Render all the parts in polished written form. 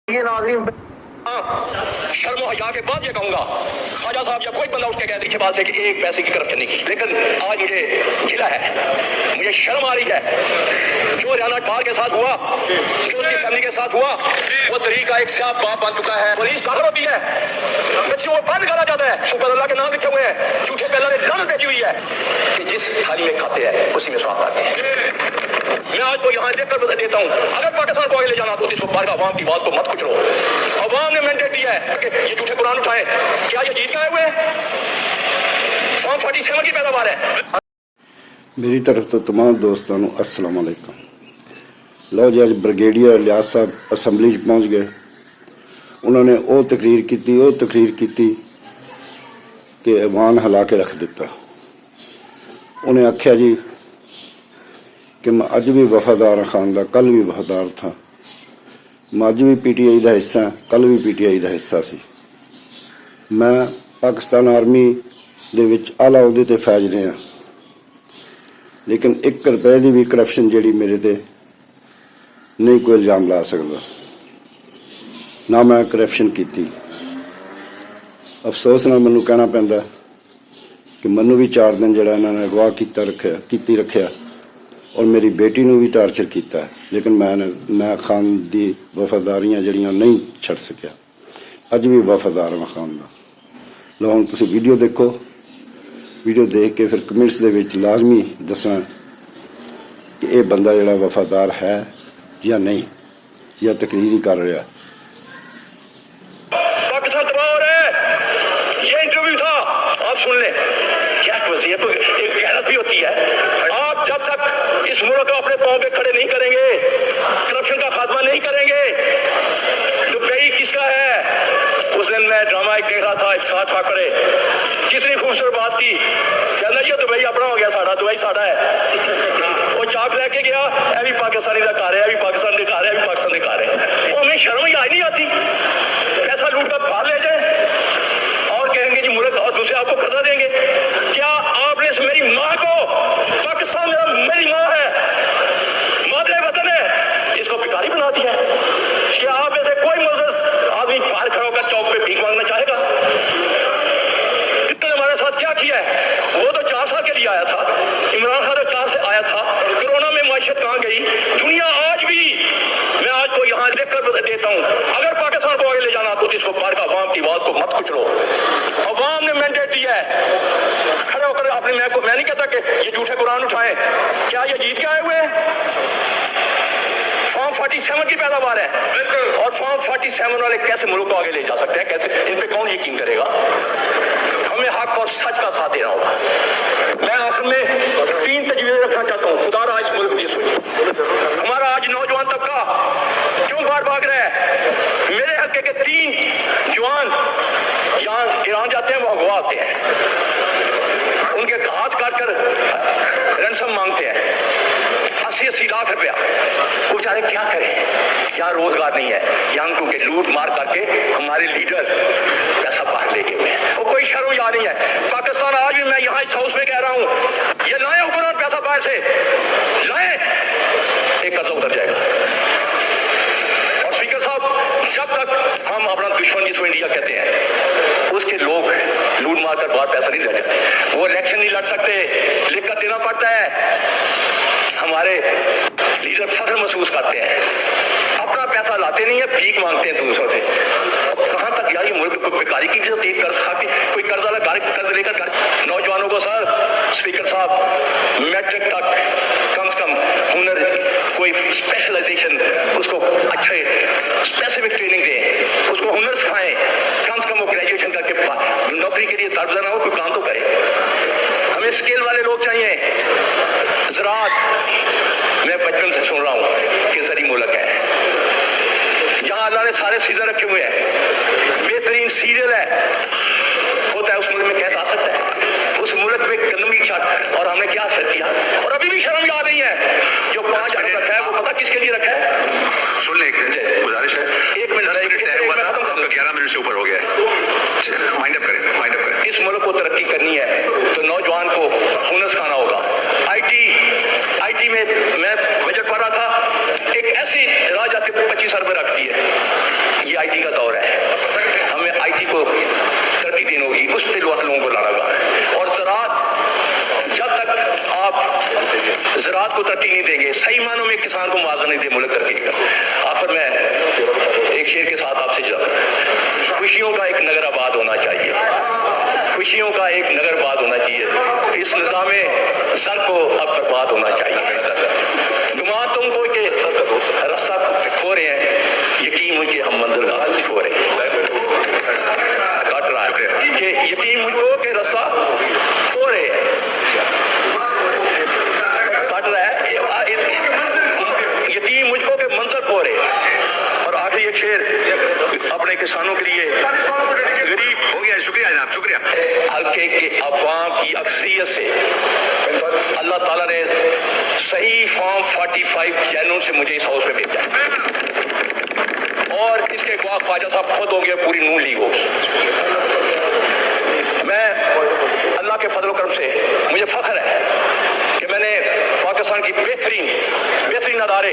ये नाज़रीन शर्म और हया के बाद ये कहूंगा, ख्वाजा साहब या कोई बंदा उसके कह दीजिए बात से कि एक पैसे की करप्शन नहीं की, लेकिन आज मुझे गिला है, मुझे शर्म आ रही है। जो रियाना टार के साथ हुआ, जो उसकी फैमिली के साथ हुआ, वो तरीका एक स्याह बाप बन चुका है। पुलिस दाखिल होती है, बच्चे वो बंद करा जाता है, ऊपर अल्लाह के नाम लिखे हुए हैं, झूठे पहला ने लानत भेजी हुई है कि जिस थाली में खाते हैं उसी में स्वाद आते हैं। मैं आज को यहाँ देख कर देता हूँ, अगर पाकिस्तान को आगे ले जाना तो इस बार अवाम की बात को मत कुचलो। अवाम ने मैंडेट दिया है कि ये झूठे कुरान उठाए, क्या ये जीत के आए हुए हैं? फॉर्म 47 की पैदावार है। मेरी तरफ तो तमाम दोस्तों को अस्सलाम वालेकुम। लो जी, अज ब्रिगेडियर लियाज साहब असैम्बली पहुँच गए। उन्होंने वो तकरीर की कि ऐवान हिला के रख दिता। उन्हें आख्या जी कि मैं अज भी वफादार हाँ खान का, कल भी वफादार था, मैं अज भी PTI का हिस्सा, कल भी PTI का हिस्सा सी। मैं पाकिस्तान आर्मी दे विच आला अहदे ते फैज रहा, लेकिन 1 रुपए की भी करप्शन जी मेरे ते नहीं कोई इल्जाम ला सकता, ना मैं करप्शन की। अफसोस ना मैनू कहना पैंदा कि मैनू भी 4 दिन जरा इन्होंने अगवा की रखा और मेरी बेटी ने भी टार्चर किया, लेकिन मैं खान की वफादारियां जड़ियां नहीं छड़ सकिया। अज भी वफादार मैं खान का। लो हुण तुसीं वीडियो देखो, वीडियो देख के फिर कमेंट्स दे विच लाजमी दसना कि यह बंदा जड़ा वफादार है या नहीं, या तकरीर ही कर रहा। पाकिस्तान तबाह हो रहा है, ये इंटरव्यू था, आप सुन लें। क्या वज़ीयत एक गैरत भी होती है। आप जब तक इस मुल्क को अपने पांव पे खड़े नहीं करेंगे, करप्शन का खात्मा नहीं करेंगे, दुबई किसका है? उस दिन मैं ड्रामा एक देख रहा था, इफ्तिखार ठाकरे कितनी खूबसूरत बात की, कहना ये दुबई अपना हो गया, साड़ा दुबई साड़ा है। वो चाक लेके गया, यह भी पाकिस्तानी का घर है, यह भी पाकिस्तान का घर है, यह भी पाकिस्तान का घर है। वो हमें शर्म ही आई नहीं आती, पैसा लूट कर बाहर ले जाए और कहेंगे जी मुल्क और दूसरे आपको कर्जा देंगे। क्या आपने मेरी माँ को, पाकिस्तान मेरी माँ है, मादरे वतन है, इसको भिखारी बना दिया है? क्या आप ऐसे कोई मुअज़्ज़ज़ आदमी बाहर खड़ा होकर चौक पे भीख मांगना चाहेगा? इतने हमारे साथ क्या किया है? वो तो 4 साल के लिए आया था, इमरान खान तो 4 से आया था, कोरोना में माशियत कहाँ गई? दुनिया आज भी, मैं आज को यहाँ लिख कर देता हूँ, अगर पाकिस्तान को आगे ले जाना तो इसको बाहर का अवाम की बात को मत कुचलो। अवाम ने मैंडेट दिया है, खड़े होकर आपने, मैं नहीं कहता कि ये झूठे कुरान उठाए, क्या ये जीत के आए हुए हैं? फॉर्म 47 की पैदावार है, और फॉर्म 47 वाले कैसे मुल्क को आगे ले जा सकते हैं? कैसे? इन पे कौन यकीन करेगा? हमें हक और सच का साथ देना होगा। मैं आखिर में 3 तजवीज़ें रखना चाहता हूँ, खुदा रहा इस मुल्क की सोचिए। हमारा आज नौजवान तबका क्यों बाहर भाग रहा है? मेरे हल्के के 3 जवान यहाँ ईरान जाते हैं, वो अगवा होते हैं, उनके हाथ काट कर रैंसम मांगते हैं, 80-80 लाख रुपया। वो बेचारे क्या करें, क्या रोजगार नहीं है, यहाँ क्योंकि लूट मार करके हमारे लीडर पैसा बाहर ले गए। वो कोई शर्म या नहीं है। पाकिस्तान आज भी, मैं यहाँ इस हाउस में कह रहा हूँ, ये लाए हुक्मरान पैसा बाहर से लाए, एक कर्जा उतर जाएगा। और स्पीकर साहब, जब तक हम अपना दुश्मन जिसको इंडिया कहते हैं, उसके लोग लूट मार कर बाहर पैसा नहीं ले जाते, वो इलेक्शन नहीं लड़ सकते, लिख कर देना पड़ता है। हमारे लीडर फख्र महसूस करते हैं, अपना पैसा लाते नहीं है, भीख मांगते हैं दूसरों से। कहां तक यार ये मुल्क को भिखारी की कर्ज खा के, कोई कर्ज वाला कर्ज लेकर घर। नौजवानों को सर, स्पीकर साहब, मैट्रिक तक कम से कम हुनर, कोई स्पेशलाइजेशन, उसको अच्छे स्पेसिफिक ट्रेनिंग दें, उसको हुनर सिखाएं, कम से कम वो ग्रेजुएशन करके नौकरी के लिए तर्ज ना हो, कोई काम तो करे। हमें स्किल वाले लोग चाहिए। ज़राअत, मैं बचपन से सुन रहा हूँ कि ज़री मुल्क है, जहाँ अल्लाह ने सारे सीजन रखे हुए हैं, बेहतरीन सीरियल है, होता है उस मुल्क में कैसा आ सकता है? उस मुल्क में गंदगी छत, और हमने क्या असर किया? और अभी भी शर्म याद नहीं है। जो 5 अरब रखा है, वो पता किसके लिए रखा है? सुन ले, गुजारिश है, 1 मिनट, 11 मिनट से ऊपर हो गया है, माइंड अप करें। इस मुल्क को तरक्की करनी है तो नौजवान को हुनर सिखाना होगा। IT में मैं बजट पढ़ रहा था, एक ऐसी राज आते 25 अरब रख दी है, आईटी का दौर है, हमें आईटी को तरक्की देनी होगी, उस पर लोगों को लड़ा हुआ है। और ज़राअत, जब तक आप ज़राअत को तरक्की नहीं देंगे, सही मानों में किसान को मुआवजा नहीं दे, मुल्क तरक्की का। आखिर मैं एक शेर के साथ आपसे खुशियों का एक नगर आबाद होना चाहिए, खुशियों का एक नगर आबाद होना चाहिए, इस निज़ाम सर को अब बर्बाद होना चाहिए। गुमान तुमको कि रास्ता खो रहे हैं, यकीन मुझे हम मंजिल खो रहे हैं, कट रहा है कि यकीन मुझको कि रास्ता खो रहे हैं, कट रहा है, यकीन मुझको कि मंजिल खो रहे हैं। और आखिरी एक शेर अपने किसानों के लिए, गरीब हो गया, शुक्रिया जनाब, शुक्रिया। हल्के के अवाम की अक्सरियत से अल्लाह ताला ने सही फॉर्म 45 चैनल से मुझे इस हाउस में भेजा, और इसके बाद ख्वाजा साहब खुद होंगे, पूरी नून लीग होगी। मैं अल्लाह के फजल करम से मुझे फख्र है कि मैंने पाकिस्तान की बेहतरीन अदारे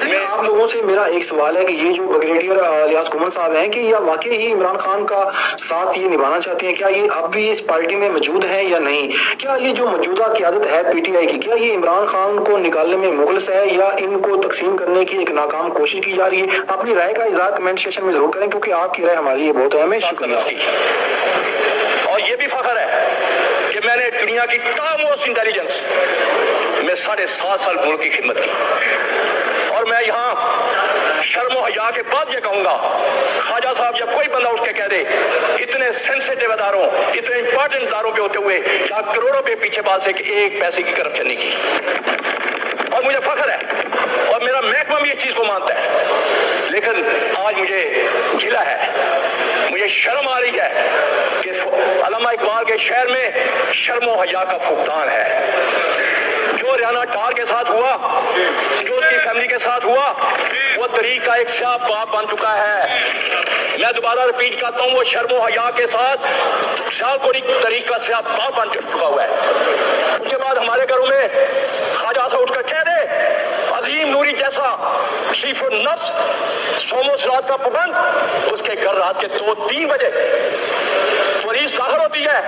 मैं आप लोगों से मेरा एक सवाल है कि ये जो ब्रिगेडियर इलियास कुमन साहब हैं कि या वाकई ही इमरान खान का साथ ये निभाना चाहते हैं, क्या ये अब भी इस पार्टी में मौजूद हैं या नहीं? क्या ये जो मौजूदा क़यादत है पीटीआई की, क्या ये इमरान खान को निकालने में मुखलिस है या इनको तकसीम करने की एक नाकाम कोशिश की जा रही है? अपनी राय का इज़हार कमेंट सेक्शन में जरूर करें, क्योंकि आपकी राय हमारे लिए बहुत अहम है। शुक्रिया। और ये भी फख्र है कि मैंने दुनिया की टॉप इंटेलिजेंस में 7.5 साल मुल्क की खिदमत की, और मैं यहाँ शर्म और हया के बाद ये कहूंगा, ख्वाजा साहब या कोई बंदा उठ के कह दे, इतने सेंसिटिव अदारों, इतने इंपॉर्टेंट अदारों पे होते हुए जहाँ करोड़ों पे पीछे बात से कि एक पैसे की करप्शन नहीं की, और मुझे फख्र है और मेरा महकमा भी इस चीज को मानता है। लेकिन आज मुझे गिला है, मुझे शर्म आ रही है कि अल्लामा इकबाल के शहर में शर्म और हया का फुकदान है। जो रियाना टार के साथ हुआ, जो उसकी फैमिली के साथ हुआ, वो तरीक का एक स्याह बाप बन चुका है। मैं दोबारा रिपीट करता हूँ, वो शर्म और हया के साथ स्याह कोई तरीक का स्याह बाप बन चुका हुआ है। उसके बाद हमारे घरों में ख्वाजा से उठकर कह दे, अजीम नूरी जैसा शीफुल नफ्स सोमो सरात का पाबंद, उसके घर रात के 2-3 बजे पुलिस दाखिल होती है,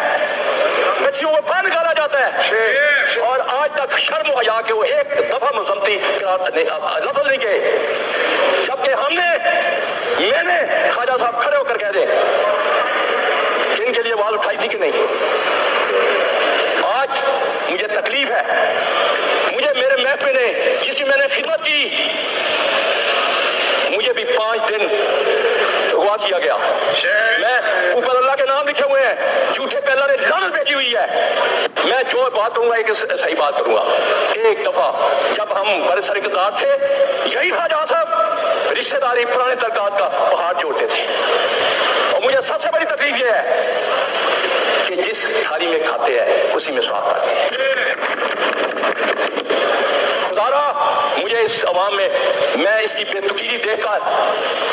बच्चियों को बाहर निकाला जाता है, और आज तक शर्म हया के वो एक दफा मजम्मती लफ्ज नहीं कहे, जबकि मैंने ख्वाजा साहब खड़े होकर कह दे कि इनके लिए आवाज उठाई थी कि नहीं। आज मुझे तकलीफ है, मुझे मेरे महकमे ने जिसकी मैंने खिदमत की, मुझे भी 5 दिन अगवा किया गया। मैं ऊपर अल्लाह के नाम लिखे हुए हैं, झूठे पे अल्लाह ने लानत भेजी हुई है। मैं जो बात करूंगा एक सही बात करूंगा। एक दफा जब हम बड़े सर इक़्तिदार थे, यही ख्वाजा साहब रिश्तेदारी पुराने तलकात का पहाड़ जोड़ते थे, और मुझे सबसे बड़ी तकलीफ यह है कि जिस थाली में खाते हैं उसी में स्वाद पाते हैं। खुदारा मुझे इस अवाम में, मैं इसकी बेतुकीरी देखकर,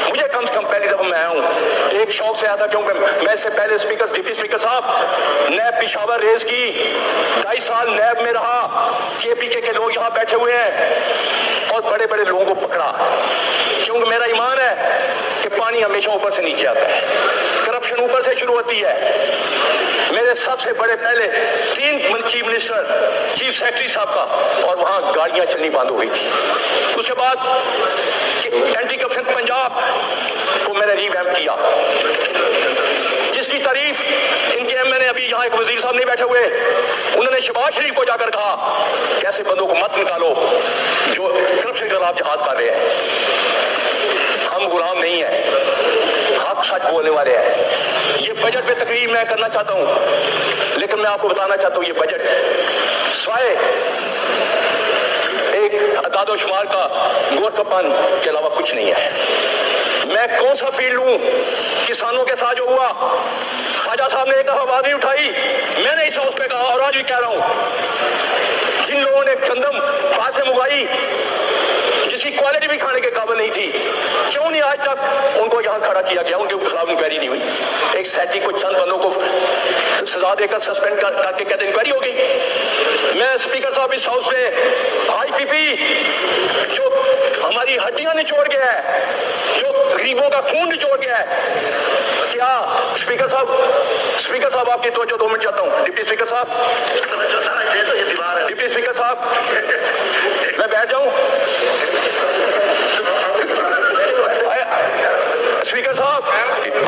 मुझे कम से कम पहली दफा मैं आया हूँ, एक शौक से आया था, क्योंकि मैं इससे पहले स्पीकर, डिप्टी स्पीकर साहब नैब पिशावर रेज की, 2.5 साल नैब में रहा, KPK के लोग यहाँ बैठे हुए हैं, और बड़े बड़े लोगों को पकड़ा, क्योंकि मेरा ईमान है कि पानी हमेशा ऊपर से नीचे आता है, करप्शन ऊपर से शुरू होती है। मेरे सबसे बड़े पहले 3 चीफ मिनिस्टर, चीफ सेक्रेटरी साहब का, और वहां गाड़ियां चलनी बंद हो गई थी। उसके बाद एंटी करप्शन पंजाब को मैंने रिवैम्प किया, जिसकी तारीफ इनके एमएनए, अभी यहाँ एक वजीर साहब नहीं बैठे हुए, उन्होंने शहबाज शरीफ को जाकर कहा कि ऐसे बंदों को मत निकालो जो करप्शन के खिलाफ जिहाद कर रहे हैं। हम गुलाम नहीं है, हक सच बोलने वाले हैं। ये बजट पे तकरीर मैं करना चाहता हूं, लेकिन मैं आपको बताना चाहता हूं ये बजट स्वाय एक अदाद-ओ-शुमार का गोरखपन के अलावा कुछ नहीं है। मैं कौन सा फील्ड लूं? किसानों के साथ जो हुआ, ख्वाजा साहब ने एक दफा आवाज नहीं उठाई, मैंने इस हाउस पे कहा और आज भी कह रहा हूं, जिन लोगों ने गंदम पास से मुगाई, जिसकी क्वालिटी भी खाने के काबिल नहीं थी, क्यों नहीं आज तक उनको यहाँ खड़ा किया गया, उनके खिलाफ इंक्वायरी नहीं हुई? एक सैटी को चंद बंदों को सजा देकर सस्पेंड करके कहते इंक्वायरी हो गई। मैं स्पीकर साहब इस हाउस में IPP जो हमारी हड्डियां निचोड़ गया है, जो गरीबों का खून निचोड़ गया है। क्या स्पीकर साहब आपकी तवज्जो 2 मिनट चाहता हूँ। डिप्टी स्पीकर साहब, डिप्टी स्पीकर साहब, मैं बैठ जाऊं? स्पीकर साहब,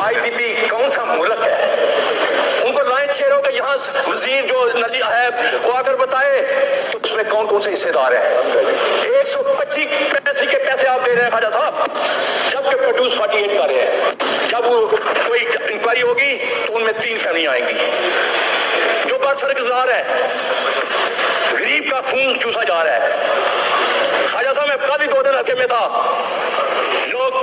आईटीबी कौन सा मुल्क है? उनको लाइन चेहरों के यहाँ वजीर जो नली है वो आकर बताए तो उसमें कौन कौन से हिस्सेदार हैं। 125 पैसे के पैसे आप दे रहे हैं ख्वाजा साहब, जबकि प्रोड्यूस 48 कर रहे हैं। जब वो कोई इंक्वायरी होगी तो उनमें 3 फैमिलियां आएंगी। जो बरसरगुजार है, गरीब का खून चूसा जा रहा है। ख्वाजा साहब, मैं कल ही 2 दिन हल्के में था, लोग